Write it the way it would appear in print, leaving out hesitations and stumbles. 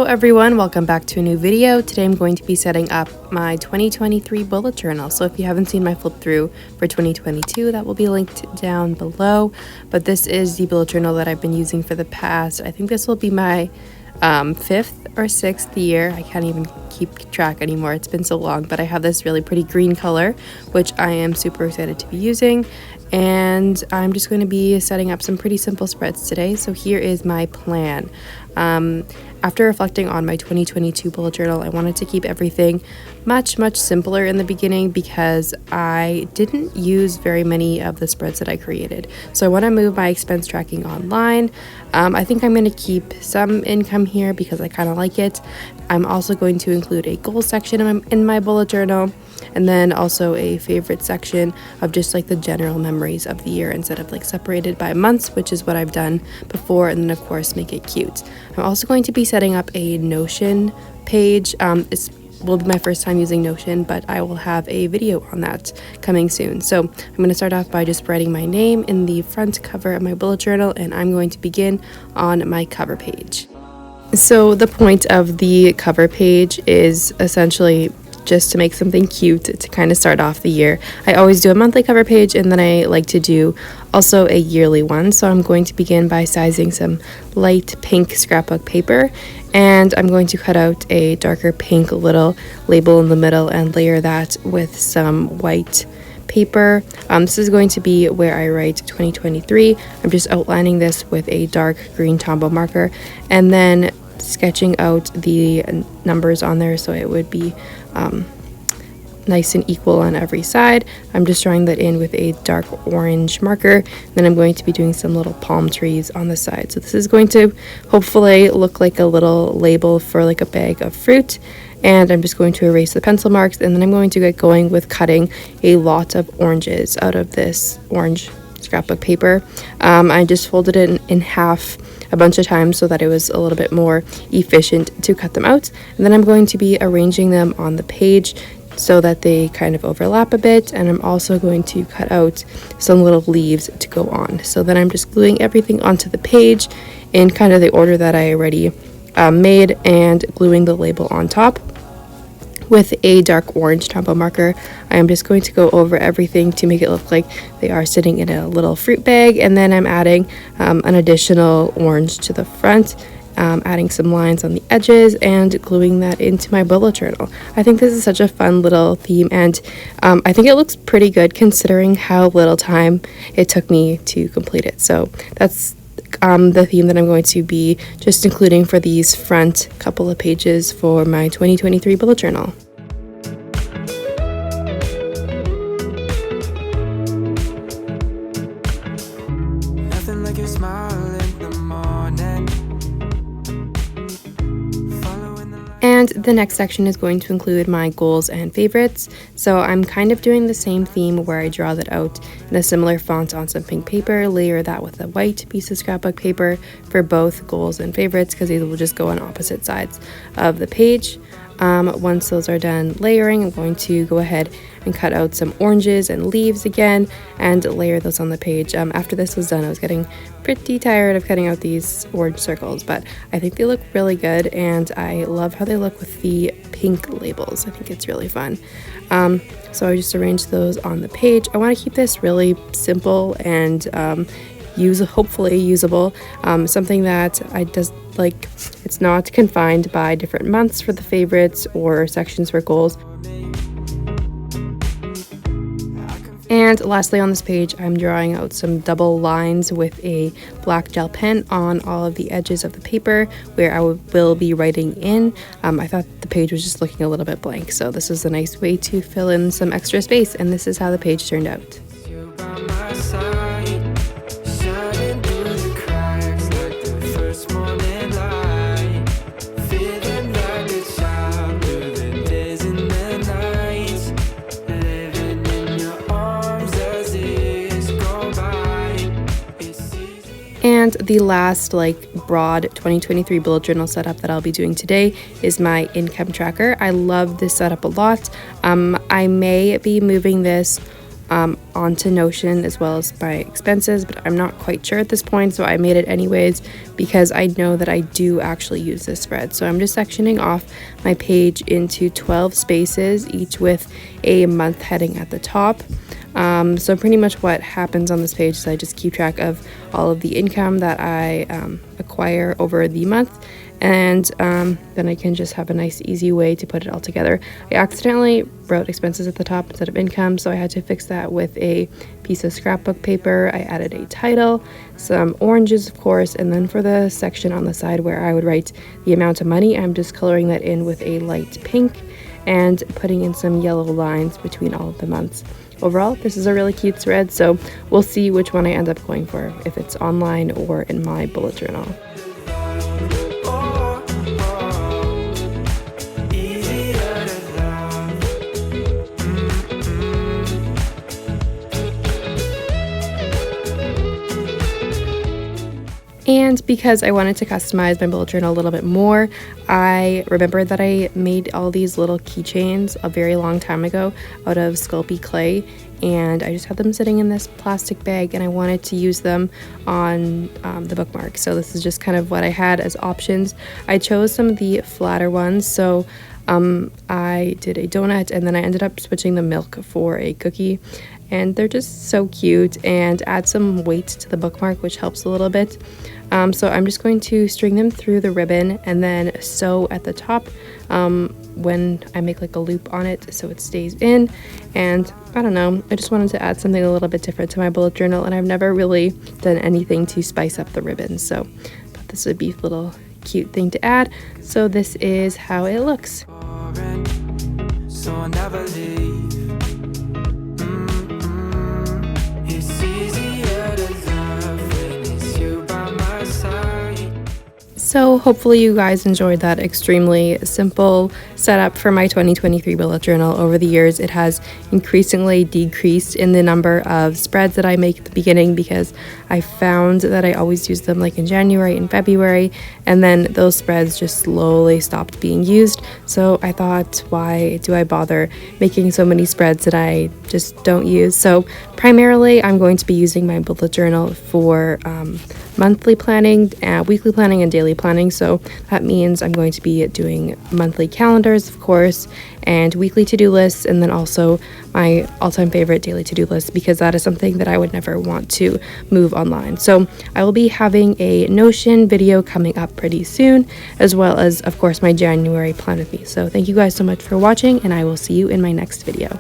Hello everyone, welcome back to a new video. Today I'm going to be setting up my 2023 bullet journal. So if you haven't seen my flip through for 2022, that will be linked down below. But this is the bullet journal that I've been using for the past, I think this will be my 5th or 6th year. I can't even keep track anymore. It's been so long, but I have this really pretty green color, which I am super excited to be using. And I'm just going to be setting up some pretty simple spreads today. So here is my plan. After reflecting on my 2022 bullet journal, I wanted to keep everything much simpler in the beginning because I didn't use very many of the spreads that I created. So I want to move my expense tracking online. I think I'm going to keep some income here because I kind of like it. I'm also going to include a goal section in my bullet journal, and then also a favorite section of just like the general memories of the year instead of like separated by months, which is what I've done before, and then of course make it cute. I'm also going to be setting up a Notion page. It will be my first time using Notion, but I will have a video on that coming soon. So I'm going to start off by just writing my name in the front cover of my bullet journal, and I'm going to begin on my cover page. So the point of the cover page is essentially just to make something cute to kind of start off the year. I always do a monthly cover page, and then I like to do also a yearly one. So I'm going to begin by sizing some light pink scrapbook paper, and I'm going to cut out a darker pink little label in the middle and layer that with some white paper. This is going to be where I write 2023. I'm just outlining this with a dark green Tombow marker and then sketching out the numbers on there so it would be nice and equal on every side. I'm just drawing that in with a dark orange marker. Then I'm going to be doing some little palm trees on the side. So this is going to hopefully look like a little label for like a bag of fruit. And I'm just going to erase the pencil marks, and then I'm going to get going with cutting a lot of oranges out of this orange scrapbook paper. I just folded it in half a bunch of times so that it was a little bit more efficient to cut them out. And then I'm going to be arranging them on the page so that they kind of overlap a bit, and I'm also going to cut out some little leaves to go on. So then I'm just gluing everything onto the page in kind of the order that I already made, and gluing the label on top with a dark orange Tombow marker. I am just going to go over everything to make it look like they are sitting in a little fruit bag, and then I'm adding an additional orange to the front, adding some lines on the edges and gluing that into my bullet journal. I think this is such a fun little theme, and I think it looks pretty good considering how little time it took me to complete it. So that's the theme that I'm going to be just including for these front couple of pages for my 2023 bullet journal. Nothing like a smile in the morning. And the next section is going to include my goals and favorites. So I'm kind of doing the same theme where I draw that out in a similar font on some pink paper, layer that with a white piece of scrapbook paper for both goals and favorites, because these will just go on opposite sides of the page. Once those are done layering, I'm going to go ahead and cut out some oranges and leaves again and layer those on the page. After this was done, I was getting pretty tired of cutting out these orange circles, but I think they look really good, and I love how they look with the pink labels. I think it's really fun. So I just arranged those on the page. I want to keep this really simple and hopefully usable, something that I just like. It's not confined by different months for the favorites or sections for goals. And lastly, on this page, I'm drawing out some double lines with a black gel pen on all of the edges of the paper where I will be writing in. I thought the page was just looking a little bit blank, so this is a nice way to fill in some extra space, and this is how the page turned out. And the last broad 2023 bullet journal setup that I'll be doing today is my income tracker. I love this setup a lot. I may be moving this onto Notion as well as my expenses, but I'm not quite sure at this point, so I made it anyways because I know that I do actually use this spread. So I'm just sectioning off my page into 12 spaces, each with a month heading at the top. So pretty much what happens on this page is I just keep track of all of the income that I acquire over the month, and then I can just have a nice easy way to put it all together. I accidentally wrote expenses at the top instead of income, so I had to fix that with a piece of scrapbook paper. I added a title, some oranges of course, and then for the section on the side where I would write the amount of money, I'm just coloring that in with a light pink and putting in some yellow lines between all of the months. Overall, this is a really cute spread, so we'll see which one I end up going for, if it's online or in my bullet journal. And because I wanted to customize my bullet journal a little bit more, I remembered that I made all these little keychains a very long time ago out of Sculpey clay, and I just had them sitting in this plastic bag, and I wanted to use them on the bookmark. So this is just kind of what I had as options. I chose some of the flatter ones, so I did a donut, and then I ended up switching the milk for a cookie, and they're just so cute and add some weight to the bookmark, which helps a little bit. So I'm just going to string them through the ribbon and then sew at the top when I make like a loop on it so it stays in. And I don't know, I just wanted to add something a little bit different to my bullet journal, and I've never really done anything to spice up the ribbon, so I thought this would be a little cute thing to add. So this is how it looks. So I'll never leave. It's easier to love when it's you by my side. So hopefully you guys enjoyed that extremely simple setup for my 2023 bullet journal. Over the years, it has increasingly decreased in the number of spreads that I make at the beginning because I found that I always use them like in January and February, and then those spreads just slowly stopped being used. So I thought, why do I bother making so many spreads that I just don't use? So primarily I'm going to be using my bullet journal for monthly planning, weekly planning, and daily planning. So that means I'm going to be doing monthly calendars, of course, and weekly to-do lists, and then also my all-time favorite daily to-do list, because that is something that I would never want to move online. So I will be having a Notion video coming up pretty soon, as well as, of course, my January plan with me. So thank you guys so much for watching, and I will see you in my next video.